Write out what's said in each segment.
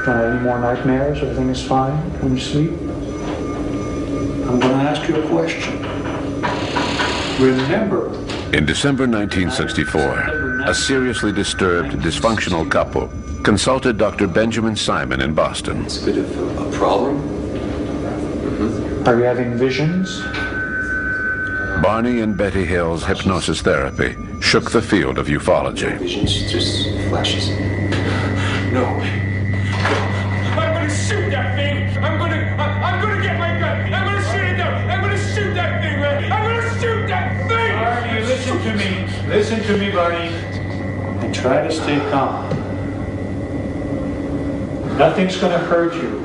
Don't have any more nightmares? Everything is fine when you sleep? I'm going to ask you a question. Remember... In December 1964, a seriously disturbed, dysfunctional couple consulted Dr. Benjamin Simon in Boston. It's a bit of a problem. Are you having visions? Barney and Betty Hill's hypnosis therapy shook the field of ufology. Visions, just flashes. No. I'm gonna shoot that thing! I'm gonna get my gun! I'm gonna shoot it down! I'm gonna shoot that thing, man! I'm gonna shoot that thing! Barney, listen to me. Listen to me, Barney. And try to stay calm. Nothing's gonna hurt you.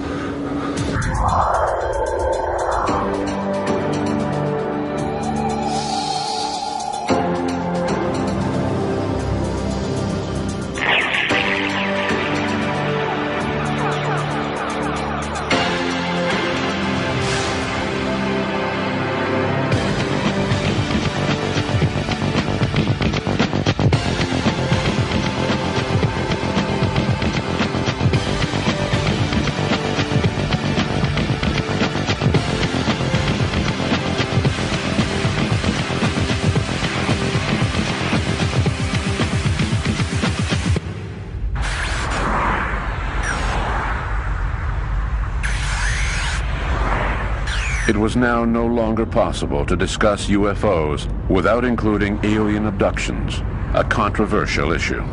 It was now no longer possible to discuss UFOs without including alien abductions, a controversial issue.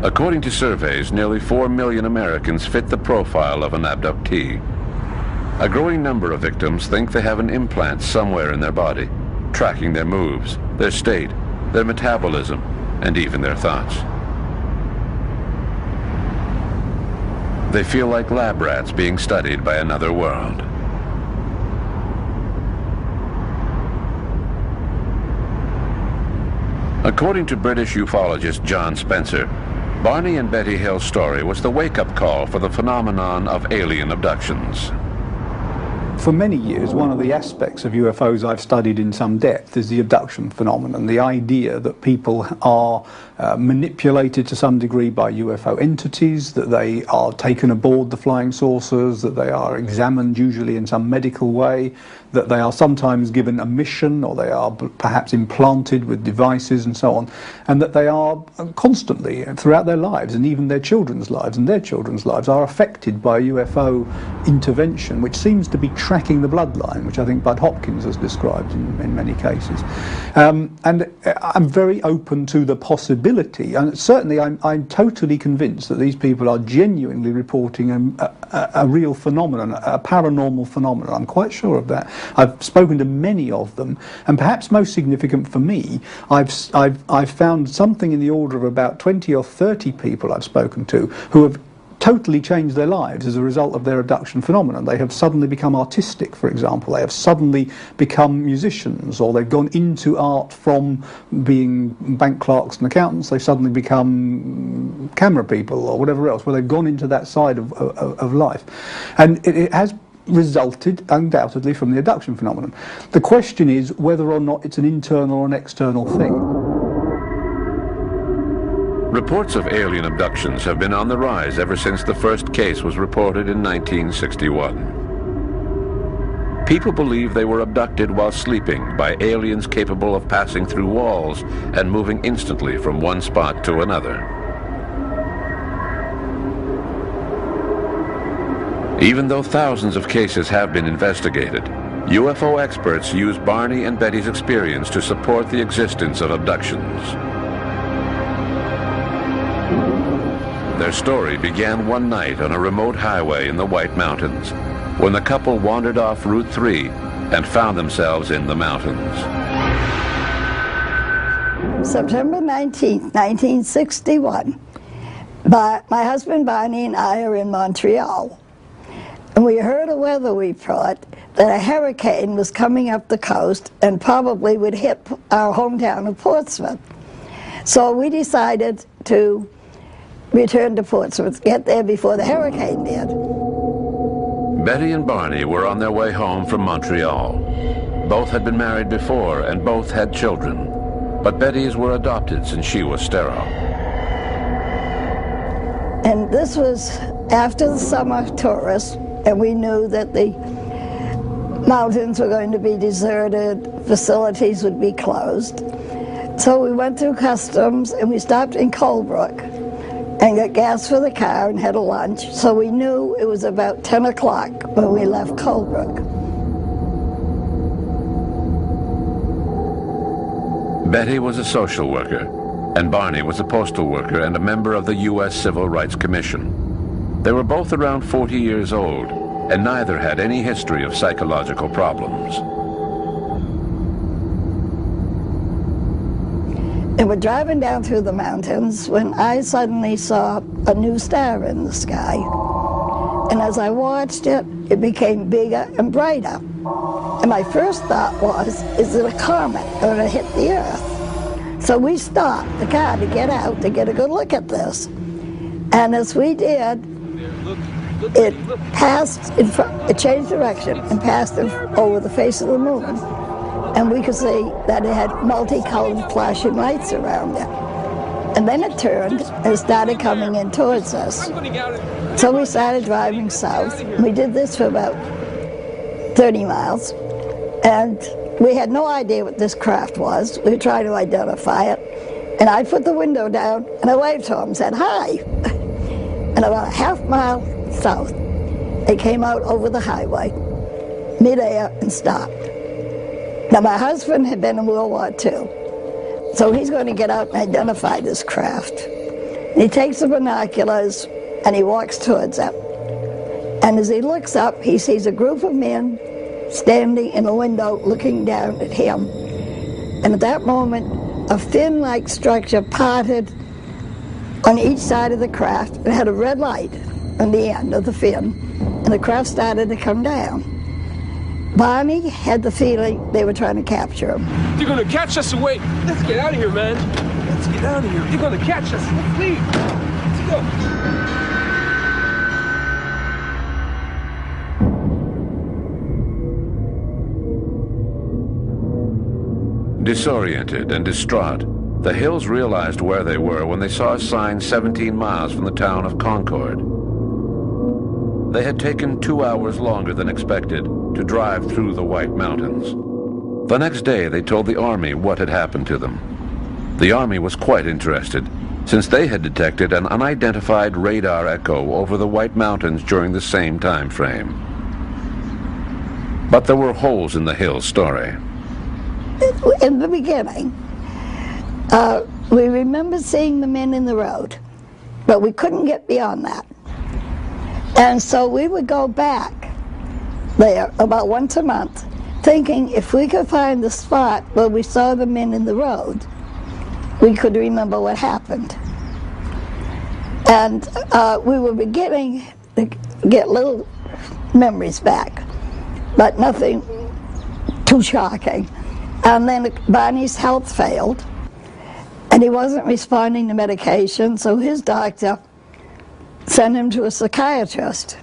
According to surveys, nearly 4 million Americans fit the profile of an abductee. A growing number of victims think they have an implant somewhere in their body, tracking their moves, their state, their metabolism, and even their thoughts. They feel like lab rats being studied by another world. According to British ufologist John Spencer, Barney and Betty Hill's story was the wake-up call for the phenomenon of alien abductions. For many years, one of the aspects of UFOs I've studied in some depth is the abduction phenomenon, the idea that people are manipulated to some degree by UFO entities, that they are taken aboard the flying saucers, that they are examined usually in some medical way, that they are sometimes given a mission, or they are perhaps implanted with devices and so on, and that they are constantly throughout their lives, and even their children's lives and their children's lives, are affected by UFO intervention, which seems to be tracking the bloodline, which I think Bud Hopkins has described in many cases. And I'm very open to the possibility, and certainly I'm totally convinced that these people are genuinely reporting a real phenomenon, a paranormal phenomenon. I'm quite sure of that. I've spoken to many of them, and perhaps most significant for me, I've found something in the order of about 20 or 30 people I've spoken to who have totally changed their lives as a result of their abduction phenomenon. They have suddenly become artistic, for example. They have suddenly become musicians, or they've gone into art from being bank clerks and accountants. They've suddenly become camera people or whatever else, where they've gone into that side of life. And it has resulted undoubtedly from the abduction phenomenon. The question is whether or not it's an internal or an external thing. Reports of alien abductions have been on the rise ever since the first case was reported in 1961. People believe they were abducted while sleeping by aliens capable of passing through walls and moving instantly from one spot to another. Even though thousands of cases have been investigated, UFO experts use Barney and Betty's experience to support the existence of abductions. Their story began one night on a remote highway in the White Mountains, when the couple wandered off Route 3 and found themselves in the mountains. September 19th, 1961. My husband Barney and I are in Montreal. And we heard a weather report that a hurricane was coming up the coast and probably would hit our hometown of Portsmouth. So we decided to return to Portsmouth, get there before the hurricane did. Betty and Barney were on their way home from Montreal. Both had been married before and both had children, but Betty's were adopted since she was sterile. And this was after the summer tourists, and we knew that the mountains were going to be deserted, facilities would be closed. So we went through customs and we stopped in Colebrook and got gas for the car and had a lunch. So we knew it was about 10 o'clock when we left Colebrook. Betty was a social worker, and Barney was a postal worker and a member of the U.S. Civil Rights Commission. They were both around 40 years old, and neither had any history of psychological problems. And we're driving down through the mountains when I suddenly saw a new star in the sky. And as I watched it, it became bigger and brighter. And my first thought was, is it a comet going to hit the Earth? So we stopped the car to get out to get a good look at this. And as we did, it passed in front, it changed direction and passed over the face of the moon. And we could see that it had multicolored flashing lights around it. And then it turned and started coming in towards us. So we started driving south. We did this for about 30 miles. And we had no idea what this craft was. We were trying to identify it. And I put the window down and I waved to him and said, hi. And about a half mile south, they came out over the highway, midair, and stopped. Now, my husband had been in World War II, so he's going to get out and identify this craft. And he takes the binoculars and he walks towards it. And as he looks up, he sees a group of men standing in a window looking down at him. And at that moment, a fin-like structure parted on each side of the craft and had a red light on the end of the fin, and the craft started to come down. Barney had the feeling they were trying to capture him. They're gonna catch us away. Let's get out of here, man. Let's get out of here. They're gonna catch us. Let's leave. Let's go. Disoriented and distraught, the Hills realized where they were when they saw a sign 17 miles from the town of Concord. They had taken 2 hours longer than expected to drive through the White Mountains. The next day, they told the Army what had happened to them. The Army was quite interested, since they had detected an unidentified radar echo over the White Mountains during the same time frame. But there were holes in the Hills story. In the beginning, we remembered seeing the men in the road, but we couldn't get beyond that. And so we would go back there about once a month, thinking if we could find the spot where we saw the men in the road, we could remember what happened. And we were beginning to get little memories back, but nothing too shocking. And then Barney's health failed, and he wasn't responding to medication, so his doctor sent him to a psychiatrist.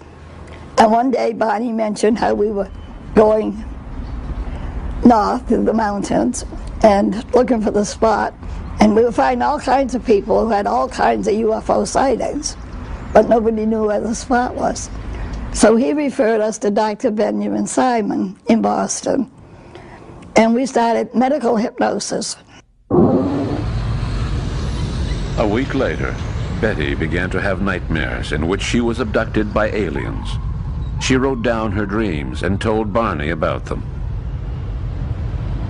And one day Barney mentioned how we were going north through the mountains and looking for the spot, and we would find all kinds of people who had all kinds of UFO sightings, but nobody knew where the spot was. So he referred us to Dr. Benjamin Simon in Boston, and we started medical hypnosis. A week later, Betty began to have nightmares in which she was abducted by aliens. She wrote down her dreams and told Barney about them.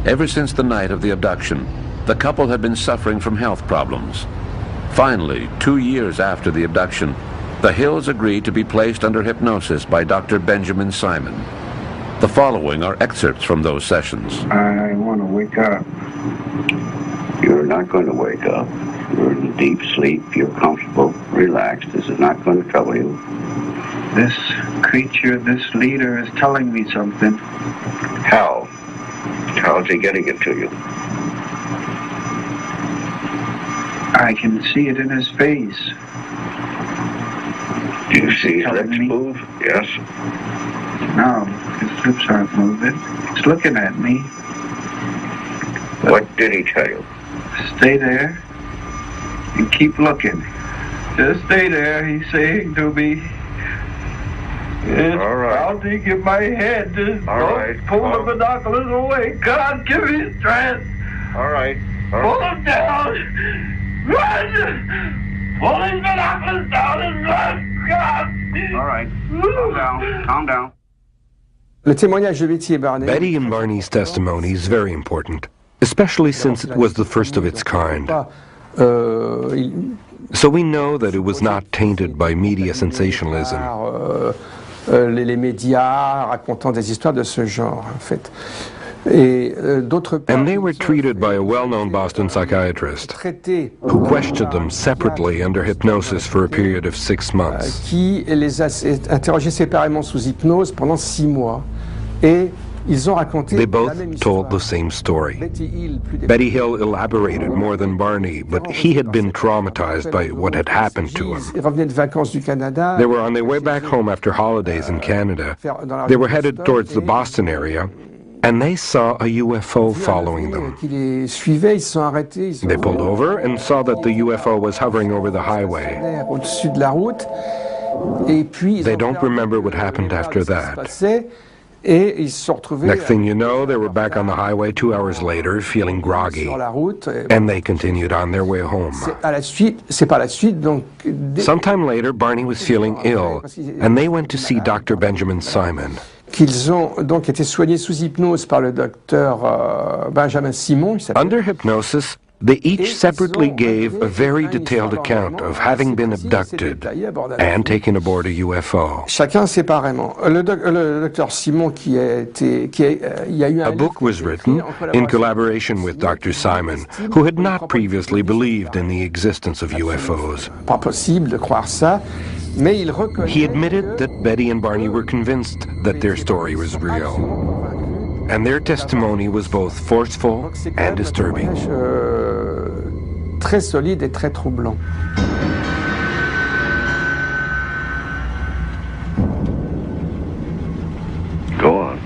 Ever since the night of the abduction, the couple had been suffering from health problems. Finally, 2 years after the abduction, the Hills agreed to be placed under hypnosis by Dr. Benjamin Simon. The following are excerpts from those sessions. I want to wake up. You're not going to wake up. You're in a deep sleep. You're comfortable, relaxed. This is not going to trouble you. This creature, this leader is telling me something. How? How's he getting it to you? I can see it in his face. Do you see his lips move? Yes. No, his lips aren't moving. He's looking at me. What did he tell you? Stay there and keep looking. Just stay there, he's saying to me. Yes, All right. I'll take in my head. Just All right. pull the binoculars away. God, give me strength. All right. Pull them down. Run! Pull these binoculars down and run. God. All right. Calm down. Calm down. Le témoignage de Betty et Barney. Betty and Barney's testimony is very important, especially since it was the first of its kind. So we know that it was not tainted by media sensationalism. Les médias racontant des histoires de ce genre, en fait. And they were treated by a well-known Boston psychiatrist who questioned them separately under hypnosis for a period of 6 months. Qui les a interrogés séparément sous hypnose pendant 6 mois. Et ils ont raconté They both told the same story. Betty Hill elaborated more than Barney, but he had been traumatized by what had happened to him. Ils revenaient de vacances du Canada. They were on their way back home after holidays in Canada. They were headed towards the Boston area, and they saw a UFO following them. They pulled over and saw that the UFO was hovering over the highway. They don't remember what happened after that. Next thing you know, they were back on the highway 2 hours later, feeling groggy, and they continued on their way home. Sometime later, Barney was feeling ill, and they went to see Dr. Benjamin Simon. Qu'ils ont donc été soignés sous hypnose par le docteur Benjamin Simon. Under hypnosis, they each separately gave a very detailed account of having been abducted and taken aboard a UFO. Chacun séparément. Le docteur Simon il y a eu a book was written in collaboration with Dr. Simon, who had not previously believed in the existence of UFOs. Pas possible de croire ça. He admitted that Betty and Barney were convinced that their story was real, and their testimony was both forceful and disturbing. Très solide et très troublant. Go on.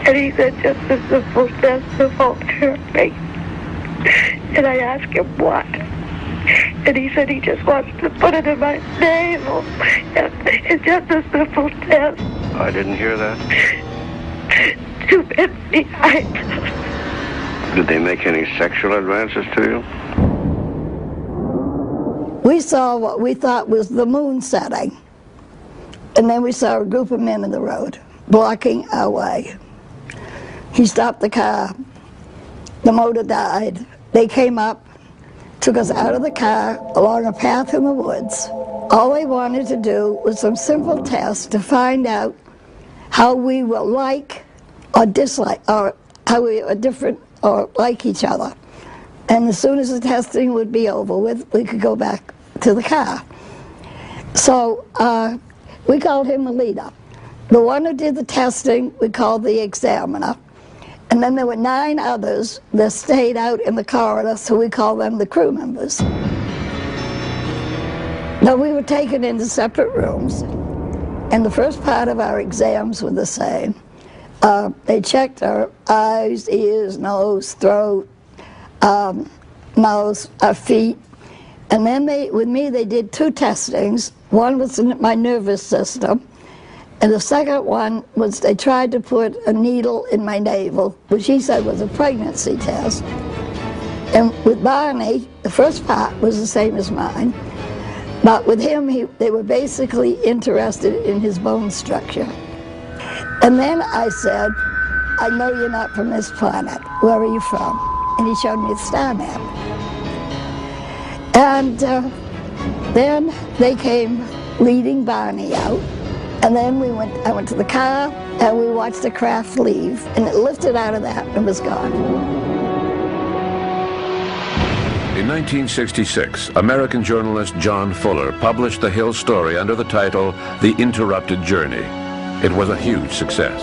And he said, just a simple test of me. And I asked him what. And he said he just wants to put it in my navel. It's just a simple test. I didn't hear that. 2 minutes behind. Did they make any sexual advances to you? We saw what we thought was the moon setting. And then we saw a group of men in the road, blocking our way. He stopped the car. The motor died. They came up, took us out of the car along a path in the woods. All they wanted to do was some simple tests to find out how we were like or dislike, or how we were different or like each other. And as soon as the testing would be over with, we could go back to the car. So we called him the leader. The one who did the testing, we called the examiner. And then there were 9 others that stayed out in the corridor, so we call them the crew members. Now, we were taken into separate rooms, and the first part of our exams were the same. They checked our eyes, ears, nose, throat, mouth, our feet, and then with me they did 2 testings. One was in my nervous system, and the second one was they tried to put a needle in my navel, which he said was a pregnancy test. And with Barney, the first part was the same as mine, but with him, they were basically interested in his bone structure. And then I said, I know you're not from this planet. Where are you from? And he showed me the star map. And then they came leading Barney out. And then I went to the car, and we watched the craft leave, and it lifted out of that and was gone. In 1966, American journalist John Fuller published the Hill story under the title, The Interrupted Journey. It was a huge success.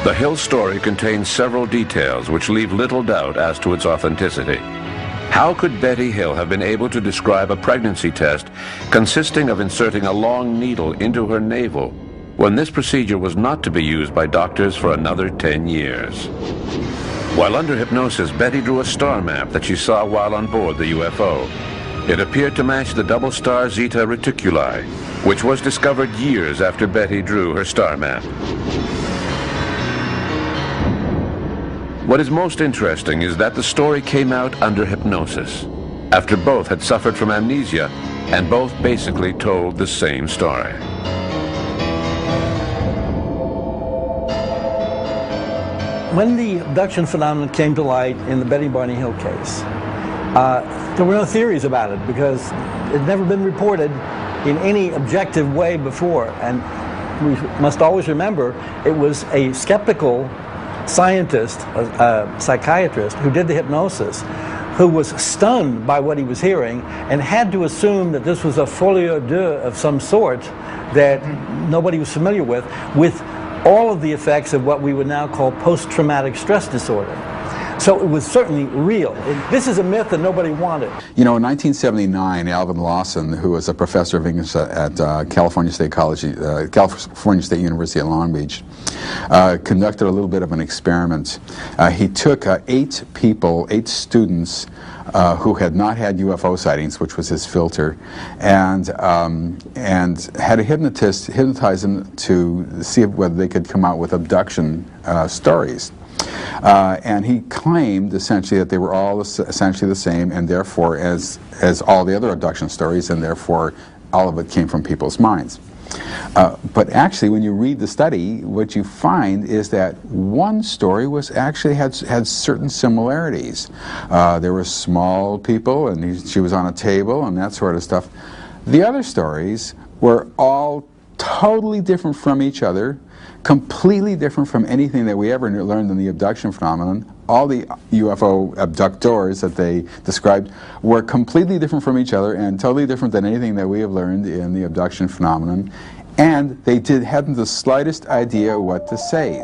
The Hill story contains several details which leave little doubt as to its authenticity. How could Betty Hill have been able to describe a pregnancy test consisting of inserting a long needle into her navel when this procedure was not to be used by doctors for another 10 years. While under hypnosis, Betty drew a star map that she saw while on board the UFO. It appeared to match the double star Zeta Reticuli, which was discovered years after Betty drew her star map. What is most interesting is that the story came out under hypnosis, after both had suffered from amnesia and both basically told the same story. When the abduction phenomenon came to light in the Betty and Barney Hill case, there were no theories about it because it had never been reported in any objective way before. And we must always remember it was a skeptical scientist, a psychiatrist, who did the hypnosis, who was stunned by what he was hearing and had to assume that this was a folie à deux of some sort that nobody was familiar with all of the effects of what we would now call post-traumatic stress disorder. So it was certainly real. This is a myth that nobody wanted. You know, in 1979, Alvin Lawson, who was a professor of English at California State University at Long Beach, conducted a little bit of an experiment. He took 8 students who had not had UFO sightings, which was his filter, and had a hypnotist hypnotize them to see whether they could come out with abduction stories. And he claimed essentially that they were all essentially the same, and therefore as all the other abduction stories, and therefore all of it came from people's minds. But actually, when you read the study, what you find is that one story was actually had certain similarities. There were small people, and she was on a table, and that sort of stuff. The other stories were all totally different from each other, completely different from anything that we ever learned in the abduction phenomenon. All the UFO abductors that they described were completely different from each other and totally different than anything that we have learned in the abduction phenomenon. And they hadn't the slightest idea what to say.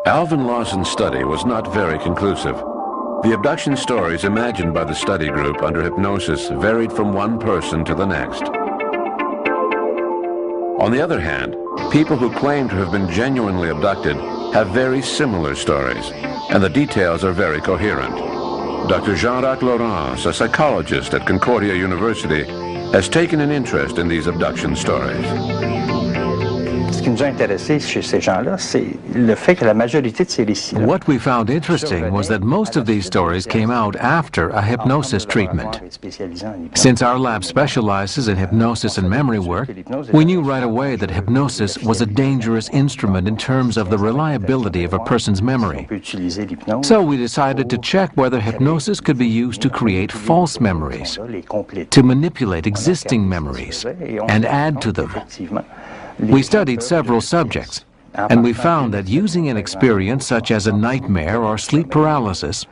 Alvin Lawson's study was not very conclusive. The abduction stories imagined by the study group under hypnosis varied from one person to the next. On the other hand, people who claim to have been genuinely abducted have very similar stories, and the details are very coherent. Dr. Jean-Jacques Laurence, a psychologist at Concordia University, has taken an interest in these abduction stories. What we found interesting was that most of these stories came out after a hypnosis treatment. Since our lab specializes in hypnosis and memory work, we knew right away that hypnosis was a dangerous instrument in terms of the reliability of a person's memory. So we decided to check whether hypnosis could be used to create false memories, to manipulate existing memories, and add to them. We studied several subjects, and we found that using an experience such as a nightmare or sleep paralysis,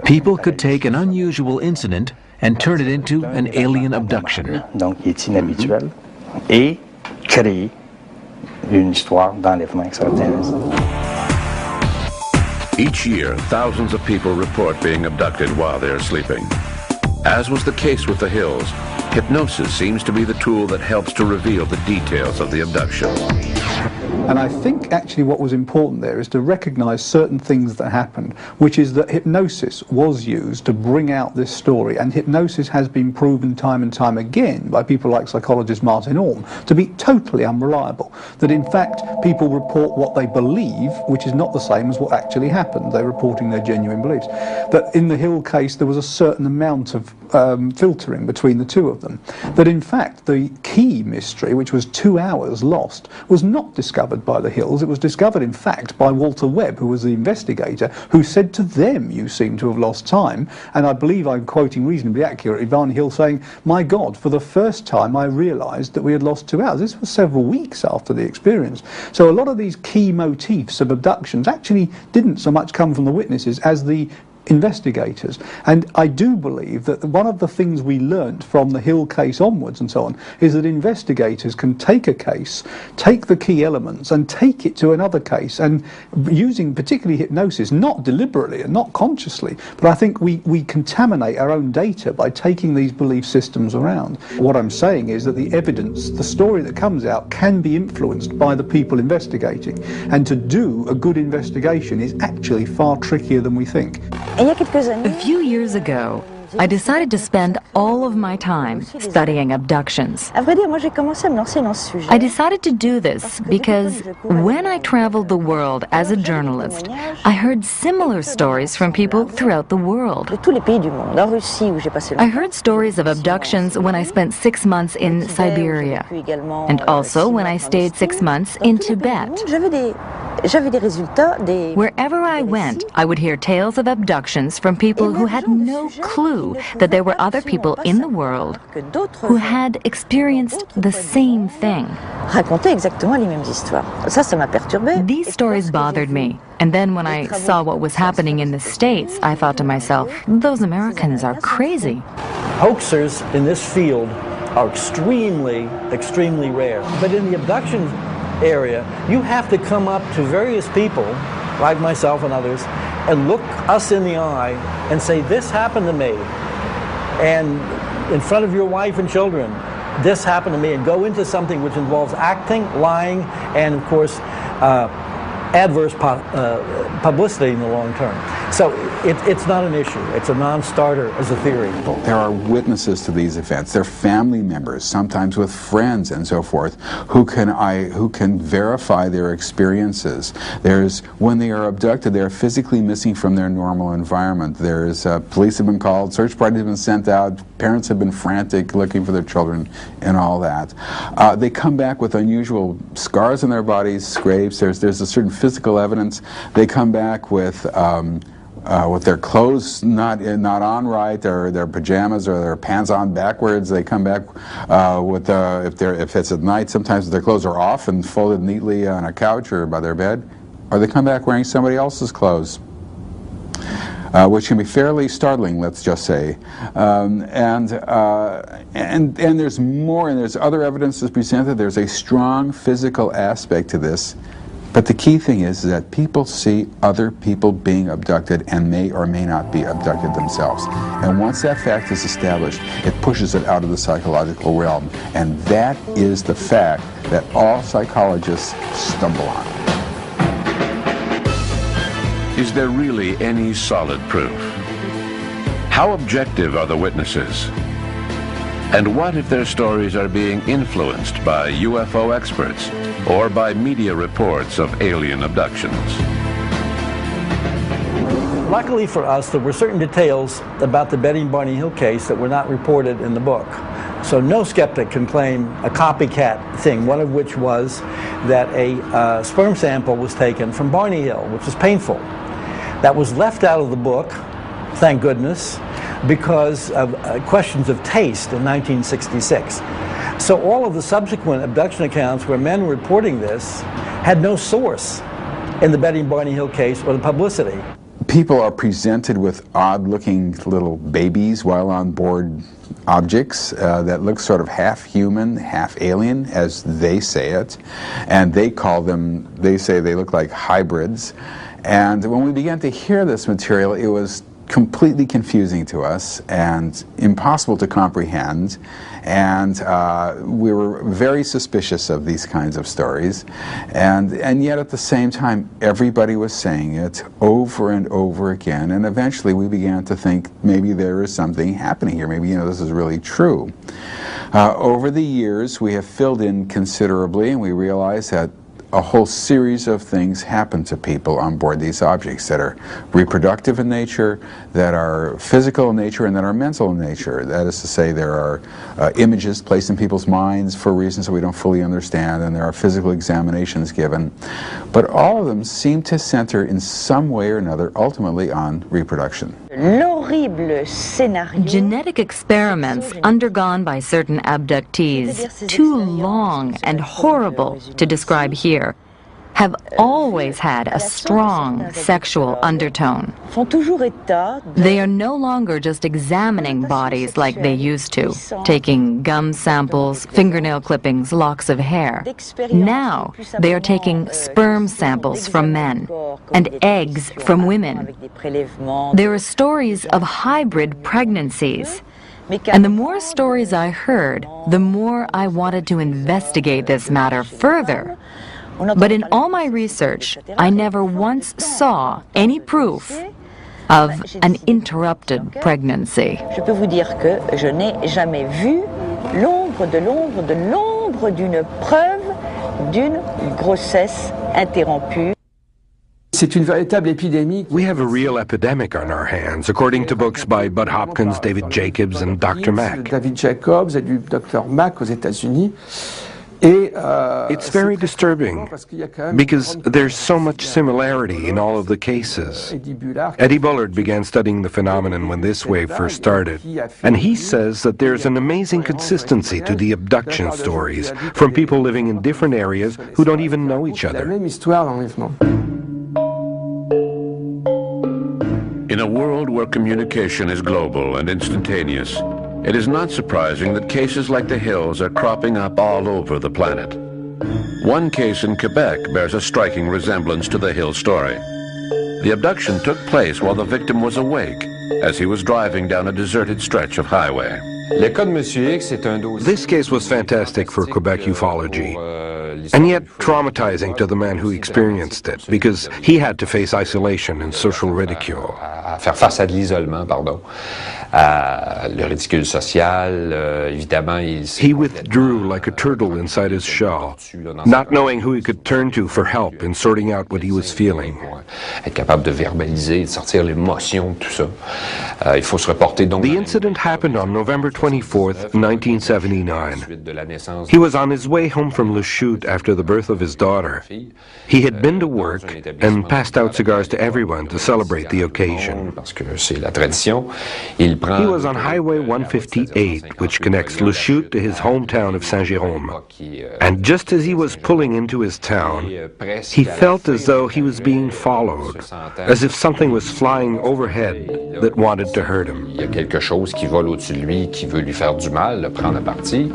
people could take an unusual incident and turn it into an alien abduction. Each year, thousands of people report being abducted while they are sleeping. As was the case with the Hills, hypnosis seems to be the tool that helps to reveal the details of the abduction. And I think actually what was important there is to recognize certain things that happened, which is that hypnosis was used to bring out this story, and hypnosis has been proven time and time again by people like psychologist Martin Orm to be totally unreliable. That in fact people report what they believe, which is not the same as what actually happened. They're reporting their genuine beliefs. That in the Hill case there was a certain amount of filtering between the two of them. That in fact the key mystery, which was 2 hours lost, was not discovered by the Hills. It was discovered in fact by Walter Webb, who was the investigator, who said to them, "You seem to have lost time." And I believe I'm quoting reasonably accurately Barney Hill saying, "My God, for the first time I realized that we had lost 2 hours." This was several weeks after the experience. So a lot of these key motifs of abductions actually didn't so much come from the witnesses as the investigators. And I do believe that one of the things we learnt from the Hill case onwards and so on is that investigators can take a case, take the key elements and take it to another case, and using particularly hypnosis, not deliberately and not consciously, but I think we contaminate our own data by taking these belief systems around. What I'm saying is that the evidence, the story that comes out, can be influenced by the people investigating, and to do a good investigation is actually far trickier than we think. A few years ago, I decided to spend all of my time studying abductions. I decided to do this because when I traveled the world as a journalist, I heard similar stories from people throughout the world. I heard stories of abductions when I spent 6 months in Siberia, and also when I stayed 6 months in Tibet. Wherever I went, I would hear tales of abductions from people who had no clue that there were other people in the world who had experienced the same thing. These stories bothered me, and then when I saw what was happening in the States, I thought to myself, those Americans are crazy. Hoaxers in this field are extremely, extremely rare. But in the abduction area, you have to come up to various people, like myself and others, and look us in the eye and say, this happened to me. And in front of your wife and children, this happened to me, and go into something which involves acting, lying, and of course, adverse publicity in the long term. So it's not an issue. It's a non-starter as a theory. There are witnesses to these events. They're family members, sometimes with friends and so forth, who can verify their experiences. When they are abducted, they are physically missing from their normal environment. Police have been called, search parties have been sent out, parents have been frantic looking for their children and all that. They come back with unusual scars on their bodies, scrapes. There's a certain physical evidence. They come back with their clothes not on right, or their pajamas or their pants on backwards. They come back if it's at night, sometimes their clothes are off and folded neatly on a couch or by their bed, or they come back wearing somebody else's clothes, which can be fairly startling, let's just say. And there's more, and there's other evidence that's presented. There's a strong physical aspect to this. But the key thing is that people see other people being abducted and may or may not be abducted themselves. And once that fact is established, it pushes it out of the psychological realm. And that is the fact that all psychologists stumble on. Is there really any solid proof? How objective are the witnesses? And what if their stories are being influenced by UFO experts or by media reports of alien abductions? Luckily for us, there were certain details about the Betty and Barney Hill case that were not reported in the book. So no skeptic can claim a copycat thing, one of which was that a sperm sample was taken from Barney Hill, which is painful. That was left out of the book, thank goodness, because of questions of taste in 1966. So all of the subsequent abduction accounts where men were reporting this had no source in the Betty and Barney Hill case or the publicity. People are presented with odd-looking little babies while on board objects that look sort of half human, half alien, as they say it. And they say they look like hybrids. And when we began to hear this material, it was completely confusing to us and impossible to comprehend, and we were very suspicious of these kinds of stories, and yet at the same time everybody was saying it over and over again, and eventually we began to think maybe there is something happening here, maybe this is really true. Over the years we have filled in considerably, and we realized that a whole series of things happen to people on board these objects that are reproductive in nature, that are physical in nature, and that are mental in nature. That is to say, there are images placed in people's minds for reasons that we don't fully understand, and there are physical examinations given. But all of them seem to center in some way or another ultimately on reproduction. Genetic experiments undergone by certain abductees, too long and horrible to describe here, have always had a strong sexual undertone. They are no longer just examining bodies like they used to, taking gum samples, fingernail clippings, locks of hair. Now they are taking sperm samples from men and eggs from women. There are stories of hybrid pregnancies. And the more stories I heard, the more I wanted to investigate this matter further. But in all my research, I never once saw any proof of an interrupted pregnancy. Je peux vous dire que je n'ai jamais vu l'ombre de l'ombre de l'ombre d'une preuve d'une grossesse interrompue. C'est une véritable épidémie. We have a real epidemic on our hands, according to books by Bud Hopkins, David Jacobs, and Dr. Mack. David Jacobs et du Dr. Mack aux États-Unis. It's very disturbing because there's so much similarity in all of the cases. Eddie Bullard began studying the phenomenon when this wave first started, and he says that there's an amazing consistency to the abduction stories from people living in different areas who don't even know each other. In a world where communication is global and instantaneous, it is not surprising that cases like the Hills are cropping up all over the planet. One case in Quebec bears a striking resemblance to the Hill story. The abduction took place while the victim was awake, as he was driving down a deserted stretch of highway. This case was fantastic for Quebec ufology, and yet traumatizing to the man who experienced it, because he had to face isolation and social ridicule. Faire face à de l'isolement, pardon. Le ridicule social, évidemment, he withdrew like a turtle inside his shell, not knowing who he could turn to for help in sorting out what he was feeling. Être capable de verbaliser, de sortir l'émotion, tout ça. Il faut se reporter donc. The incident happened on November 24th, 1979. He was on his way home from Le Chute after the birth of his daughter. He had been to work and passed out cigars to everyone to celebrate the occasion. Parce que c'est la tradition. Il He was on Highway 158, which connects Le Chute to his hometown of Saint-Jérôme. And just as he was pulling into his town, he felt as though he was being followed, as if something was flying overhead that wanted to hurt him. Il y a quelque chose qui vole au-dessus de lui, qui veut lui faire du mal, le prendre à partie.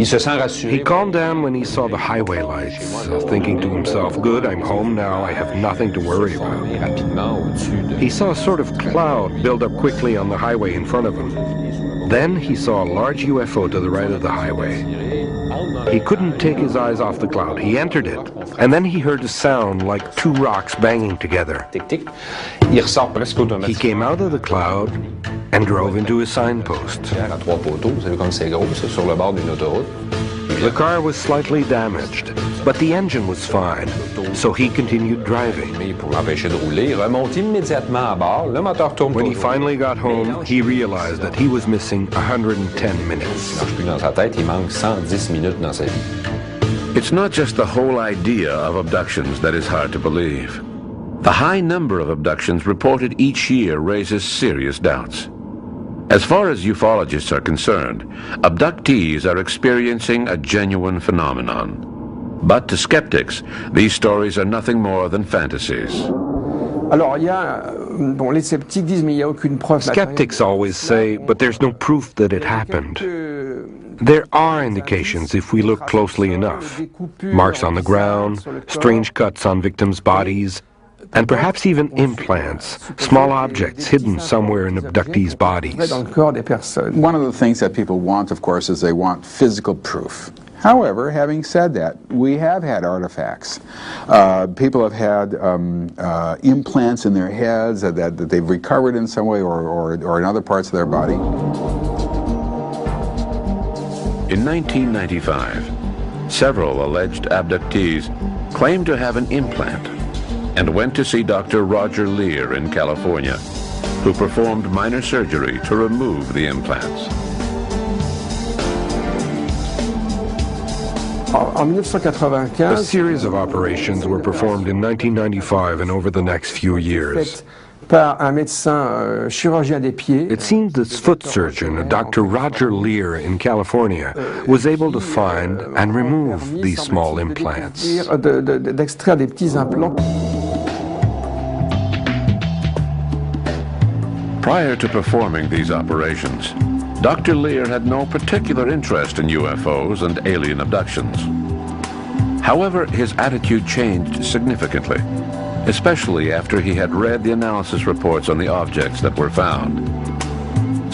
Il se sent rassuré. He calmed down when he saw the highway lights, thinking to himself, good, I'm home now, I have nothing to worry about. He saw a sort of cloud build up quickly on the highway in front of him. Then he saw a large UFO to the right of the highway. He couldn't take his eyes off the cloud. He entered it, and then he heard a sound like two rocks banging together. He came out of the cloud and drove into his signpost. The car was slightly damaged, but the engine was fine, so he continued driving. When he finally got home, he realized that he was missing 110 minutes. It's not just the whole idea of abductions that is hard to believe. The high number of abductions reported each year raises serious doubts. As far as ufologists are concerned, abductees are experiencing a genuine phenomenon. But to skeptics, these stories are nothing more than fantasies. Skeptics always say, but there's no proof that it happened. There are indications if we look closely enough. Marks on the ground, strange cuts on victims' bodies, and perhaps even implants, small objects hidden somewhere in abductees' bodies. One of the things that people want, of course, is they want physical proof. However, having said that, we have had artifacts. People have had implants in their heads that they've recovered in some way or in other parts of their body. In 1995, several alleged abductees claimed to have an implant and went to see Dr. Roger Lear in California, who performed minor surgery to remove the implants. A series of operations were performed in 1995 and over the next few years. par un médecin chirurgien des pieds. It seems this foot surgeon, Dr. Roger Lear in California, was able to find and remove these small implants. D'extraire des petits implants. Prior to performing these operations, Dr. Lear had no particular interest in UFOs and alien abductions. However, his attitude changed significantly, especially after he had read the analysis reports on the objects that were found.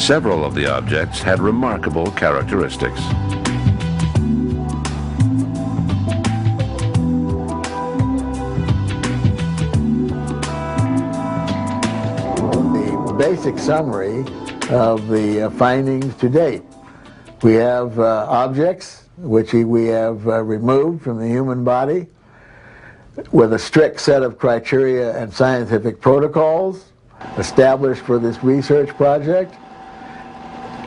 Several of the objects had remarkable characteristics. The basic summary of the findings to date. We have objects which we have removed from the human body with a strict set of criteria and scientific protocols established for this research project,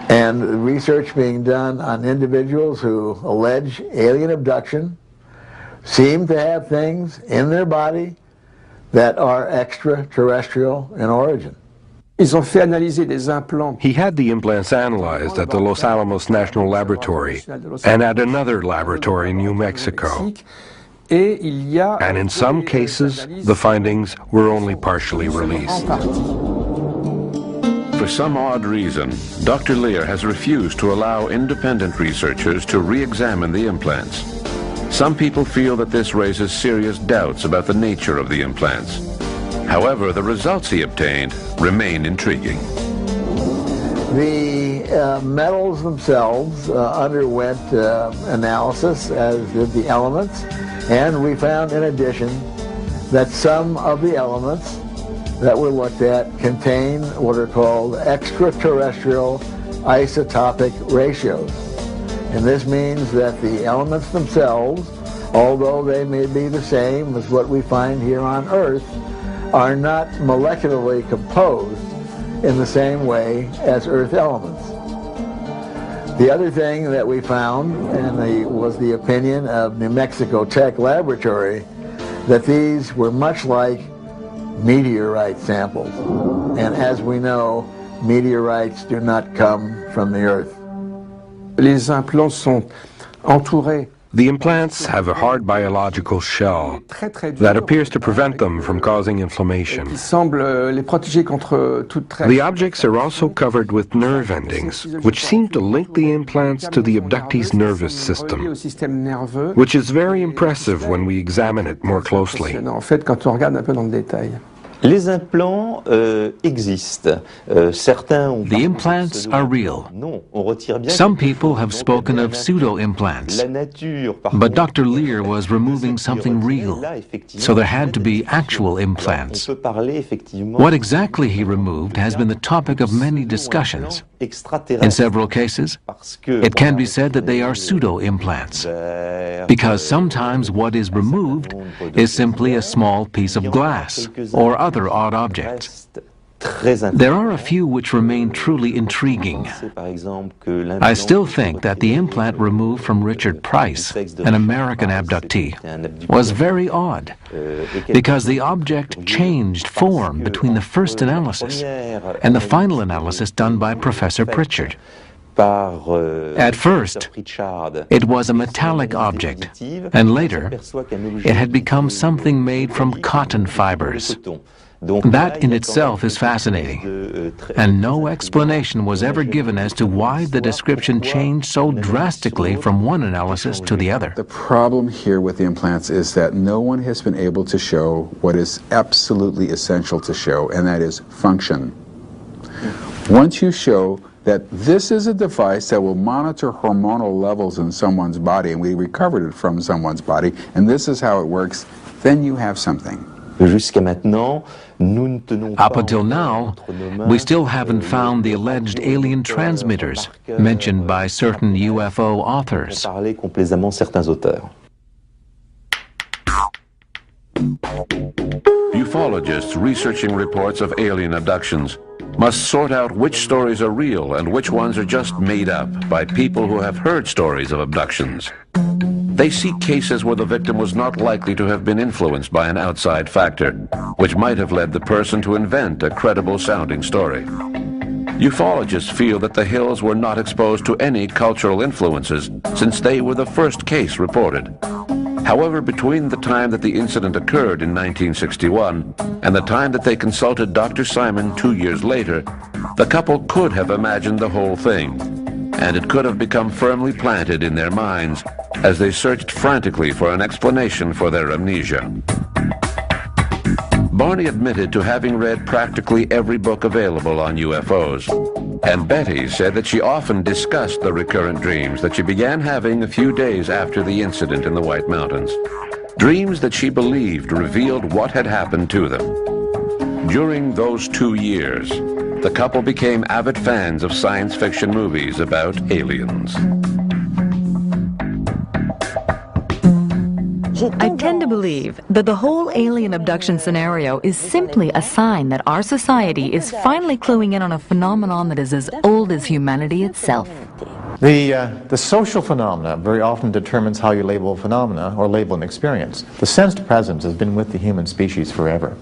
and research being done on individuals who allege alien abduction, seem to have things in their body that are extraterrestrial in origin. Ils ont fait analyser des implants. He had the implants analyzed at the Los Alamos National Laboratory and at another laboratory in New Mexico. And in some cases, the findings were only partially released. For some odd reason, Dr. Lear has refused to allow independent researchers to re-examine the implants. Some people feel that this raises serious doubts about the nature of the implants. However, the results he obtained remain intriguing. The metals themselves underwent analysis, as did the elements, and we found in addition that some of the elements that were looked at contain what are called extraterrestrial isotopic ratios. And this means that the elements themselves, although they may be the same as what we find here on Earth, are not molecularly composed in the same way as Earth elements. The other thing that we found, and was the opinion of New Mexico Tech Laboratory, that these were much like meteorite samples. And as we know, meteorites do not come from the Earth. Les implants sont entourés. The implants have a hard biological shell that appears to prevent them from causing inflammation. The objects are also covered with nerve endings, which seem to link the implants to the abductee's nervous system, which is very impressive when we examine it more closely. Les implants existent. Certains ont The implants are real. Some people have spoken of pseudo-implants, but Dr. Lear was removing something real, so there had to be actual implants. What exactly he removed has been the topic of many discussions. In several cases, it can be said that they are pseudo-implants, because sometimes what is removed is simply a small piece of glass or other odd objects. There are a few which remain truly intriguing. I still think that the implant removed from Richard Price, an American abductee, was very odd, because the object changed form between the first analysis and the final analysis done by Professor Pritchard. At first, it was a metallic object, and later, it had become something made from cotton fibers. That in itself is fascinating, and no explanation was ever given as to why the description changed so drastically from one analysis to the other. The problem here with the implants is that no one has been able to show what is absolutely essential to show, and that is function. Once you show that this is a device that will monitor hormonal levels in someone's body, and we recovered it from someone's body, and this is how it works, then you have something. Up until now, we still haven't found the alleged alien transmitters mentioned by certain UFO authors. Ufologists researching reports of alien abductions must sort out which stories are real and which ones are just made up by people who have heard stories of abductions. They see cases where the victim was not likely to have been influenced by an outside factor, which might have led the person to invent a credible-sounding story. Ufologists feel that the Hills were not exposed to any cultural influences since they were the first case reported. However, between the time that the incident occurred in 1961 and the time that they consulted Dr. Simon 2 years later, the couple could have imagined the whole thing, and it could have become firmly planted in their minds as they searched frantically for an explanation for their amnesia. Barney admitted to having read practically every book available on UFOs, and Betty said that she often discussed the recurrent dreams that she began having a few days after the incident in the White Mountains. Dreams that she believed revealed what had happened to them. During those 2 years, the couple became avid fans of science fiction movies about aliens. I tend to believe that the whole alien abduction scenario is simply a sign that our society is finally cluing in on a phenomenon that is as old as humanity itself. The social phenomena very often determines how you label a phenomena or label an experience. The sensed presence has been with the human species forever.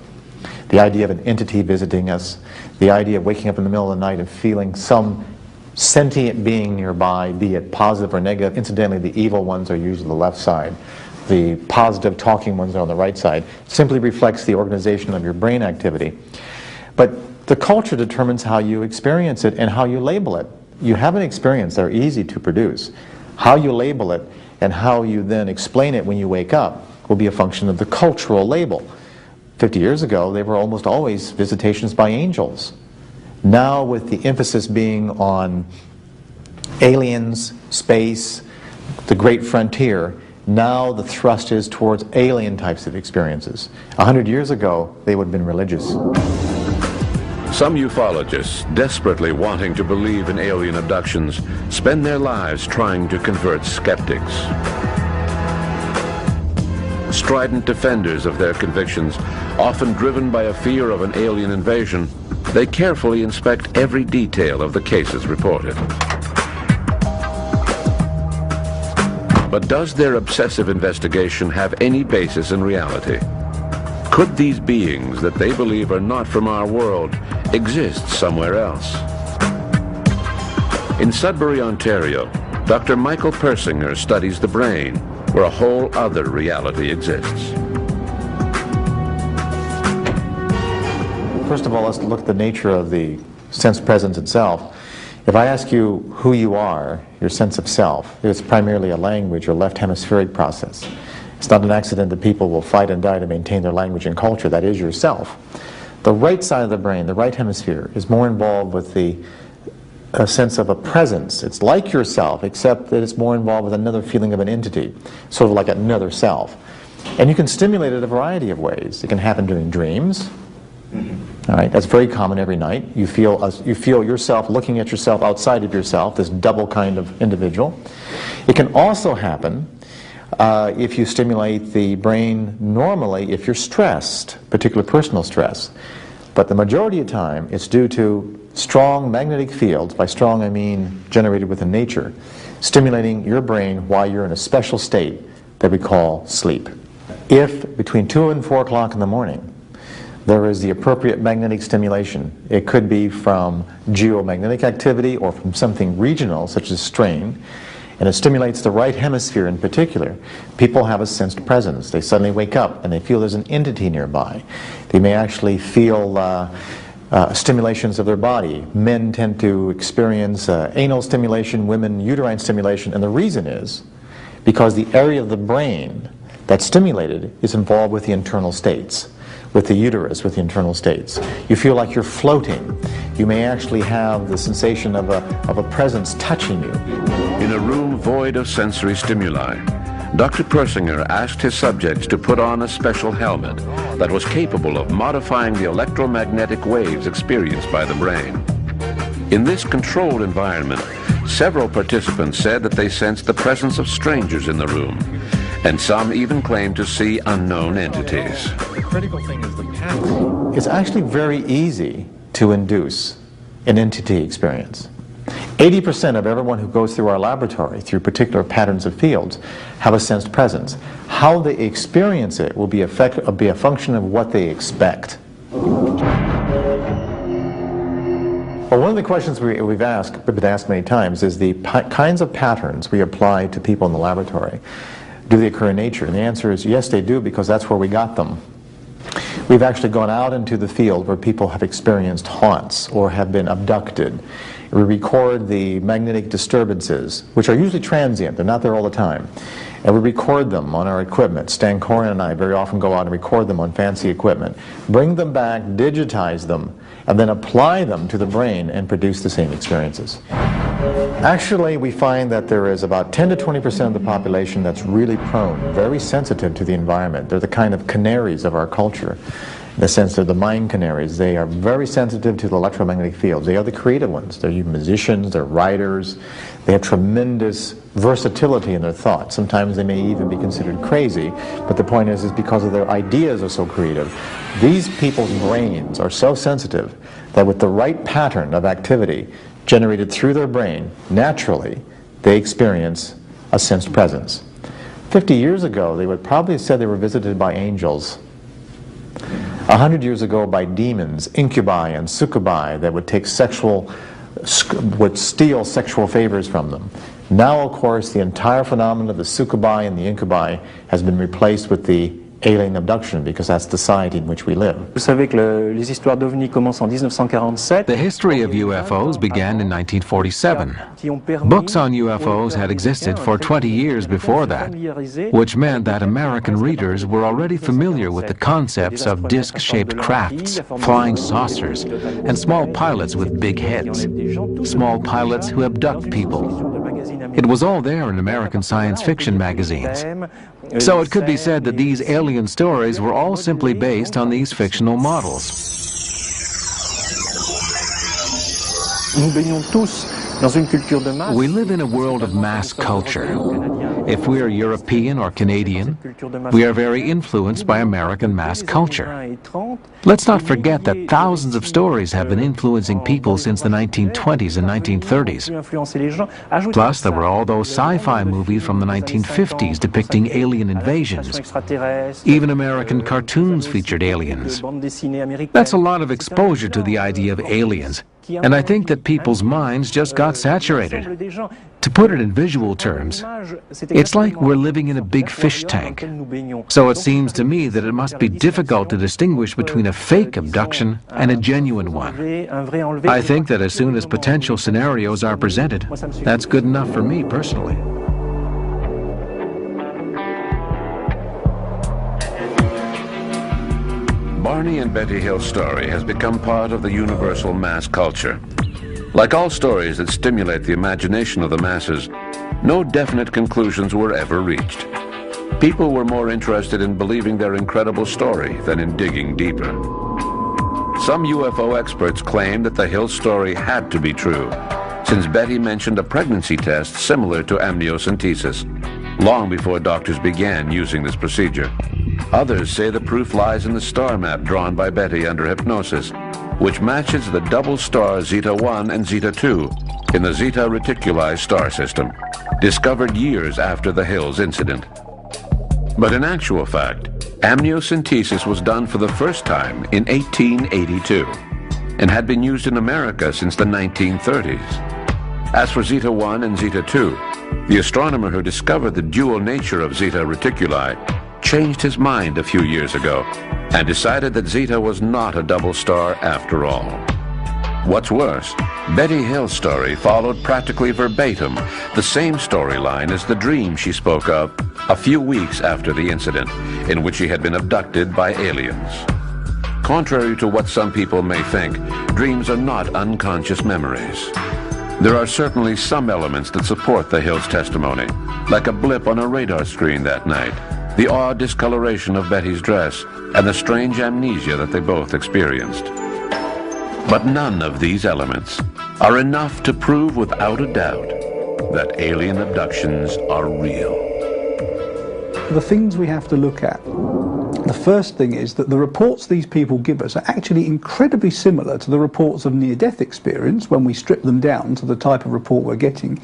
The idea of an entity visiting us, the idea of waking up in the middle of the night and feeling some sentient being nearby, be it positive or negative. Incidentally, the evil ones are usually the left side. The positive talking ones are on the right side. Simply reflects the organization of your brain activity. But the culture determines how you experience it and how you label it. You have an experience that are easy to produce. How you label it and how you then explain it when you wake up will be a function of the cultural label. 50 years ago, they were almost always visitations by angels. Now, with the emphasis being on aliens, space, the great frontier, now the thrust is towards alien types of experiences. 100 years ago, they would have been religious. Some ufologists, desperately wanting to believe in alien abductions, spend their lives trying to convert skeptics. Strident defenders of their convictions, often driven by a fear of an alien invasion, they carefully inspect every detail of the cases reported. But does their obsessive investigation have any basis in reality? Could these beings that they believe are not from our world exist somewhere else? In Sudbury, Ontario, Dr. Michael Persinger studies the brain, where a whole other reality exists. First of all, let's look at the nature of the sense presence itself. If I ask you who you are, your sense of self, it's primarily a language or left hemispheric process. It's not an accident that people will fight and die to maintain their language and culture. That is yourself. The right side of the brain, the right hemisphere, is more involved with the sense of a presence. It's like yourself, except that it's more involved with another feeling of an entity, sort of like another self. And you can stimulate it a variety of ways. It can happen during dreams. All right, that's very common every night. You feel yourself looking at yourself outside of yourself, this double kind of individual. It can also happen if you stimulate the brain normally if you're stressed, particular personal stress. But the majority of the time, it's due to strong magnetic fields, by strong I mean generated within nature, stimulating your brain while you're in a special state that we call sleep. If between 2 and 4 o'clock in the morning, there is the appropriate magnetic stimulation. It could be from geomagnetic activity or from something regional, such as strain, and it stimulates the right hemisphere in particular. People have a sensed presence. They suddenly wake up and they feel there's an entity nearby. They may actually feel stimulations of their body. Men tend to experience anal stimulation, women uterine stimulation, and the reason is because the area of the brain that's stimulated is involved with the internal states, with the uterus, with the internal states. You feel like you're floating. You may actually have the sensation of a presence touching you. In a room void of sensory stimuli, Dr. Persinger asked his subjects to put on a special helmet that was capable of modifying the electromagnetic waves experienced by the brain. In this controlled environment, several participants said that they sensed the presence of strangers in the room, and some even claimed to see unknown entities. The critical thing is the pattern. It's actually very easy to induce an entity experience. 80% of everyone who goes through our laboratory, through particular patterns of fields, have a sensed presence. How they experience it will be a function of what they expect. Well, one of the questions we've been asked many times is the kinds of patterns we apply to people in the laboratory. Do they occur in nature? And the answer is yes, they do, because that's where we got them. We've actually gone out into the field where people have experienced haunts or have been abducted. We record the magnetic disturbances, which are usually transient, they're not there all the time. And we record them on our equipment. Stan Coren and I very often go out and record them on fancy equipment, bring them back, digitize them, and then apply them to the brain and produce the same experiences. Actually, we find that there is about 10 to 20% of the population that's really prone, very sensitive to the environment. They're the kind of canaries of our culture. In the sense they're the mind canaries. They are very sensitive to the electromagnetic fields. They are the creative ones. They're musicians, they're writers. They have tremendous versatility in their thoughts. Sometimes they may even be considered crazy, but the point is because of their ideas are so creative. These people's brains are so sensitive that with the right pattern of activity generated through their brain, naturally, they experience a sensed presence. 50 years ago, they would probably have said they were visited by angels. 100 years ago by demons, incubi and succubi that would steal sexual favors from them. Now, of course, the entire phenomenon of the succubi and the incubi has been replaced with the alien abduction, because that's the society in which we live. The history of UFOs began in 1947. Books on UFOs had existed for 20 years before that, which meant that American readers were already familiar with the concepts of disc-shaped crafts, flying saucers, and small pilots with big heads. Small pilots who abduct people. It was all there in American science fiction magazines. So it could be said that these alien stories were all simply based on these fictional models. We live in a world of mass culture. If we are European or Canadian, we are very influenced by American mass culture. Let's not forget that thousands of stories have been influencing people since the 1920s and 1930s. Plus, there were all those sci-fi movies from the 1950s depicting alien invasions. Even American cartoons featured aliens. That's a lot of exposure to the idea of aliens. And I think that people's minds just got saturated. To put it in visual terms, it's like we're living in a big fish tank. So it seems to me that it must be difficult to distinguish between a fake abduction and a genuine one. I think that as soon as potential scenarios are presented, that's good enough for me personally. Barney and Betty Hill's story has become part of the universal mass culture. Like all stories that stimulate the imagination of the masses, no definite conclusions were ever reached. People were more interested in believing their incredible story than in digging deeper. Some UFO experts claim that the Hill story had to be true, since Betty mentioned a pregnancy test similar to amniocentesis, long before doctors began using this procedure. Others say the proof lies in the star map drawn by Betty under hypnosis, which matches the double star Zeta 1 and Zeta 2 in the Zeta Reticuli star system, discovered years after the Hills incident. But in actual fact, amniocentesis was done for the first time in 1882 and had been used in America since the 1930s. As for Zeta 1 and Zeta 2, the astronomer who discovered the dual nature of Zeta Reticuli changed his mind a few years ago and decided that Zeta was not a double star after all. What's worse, Betty Hill's story followed practically verbatim the same storyline as the dream she spoke of a few weeks after the incident, in which she had been abducted by aliens. Contrary to what some people may think, dreams are not unconscious memories. There are certainly some elements that support the Hills' testimony, like a blip on a radar screen that night, the odd discoloration of Betty's dress, and the strange amnesia that they both experienced. But none of these elements are enough to prove without a doubt that alien abductions are real. The things we have to look at, the first thing is that the reports these people give us are actually incredibly similar to the reports of near-death experience when we strip them down to the type of report we're getting,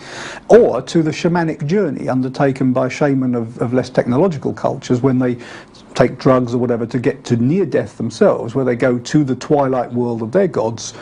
or to the shamanic journey undertaken by shaman of less technological cultures when they take drugs or whatever to get to near-death themselves, where they go to the twilight world of their gods,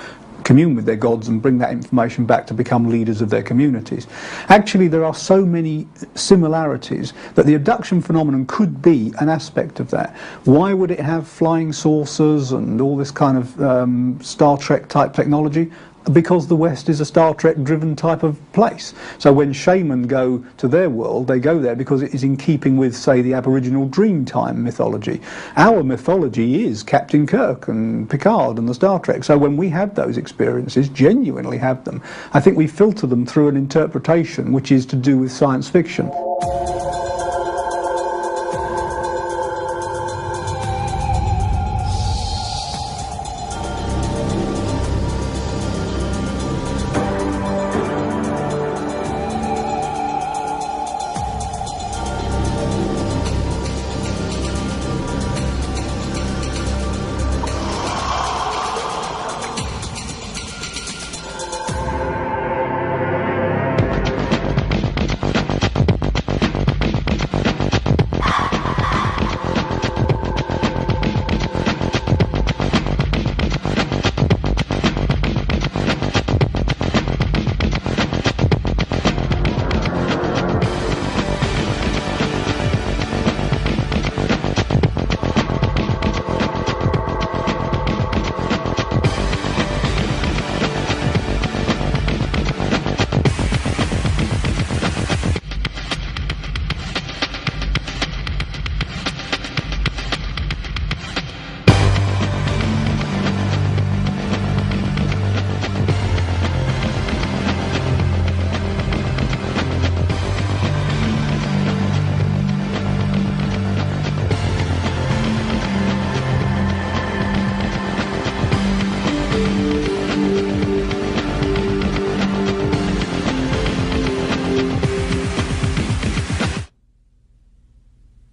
commune with their gods and bring that information back to become leaders of their communities. Actually, there are so many similarities that the abduction phenomenon could be an aspect of that. Why would it have flying saucers and all this kind of Star Trek type technology? Because the West is a Star Trek driven type of place. So when shaman go to their world, they go there because it is in keeping with, say, the Aboriginal Dreamtime mythology. Our mythology is Captain Kirk and Picard and the Star Trek. So when we have those experiences, genuinely have them, I think we filter them through an interpretation which is to do with science fiction.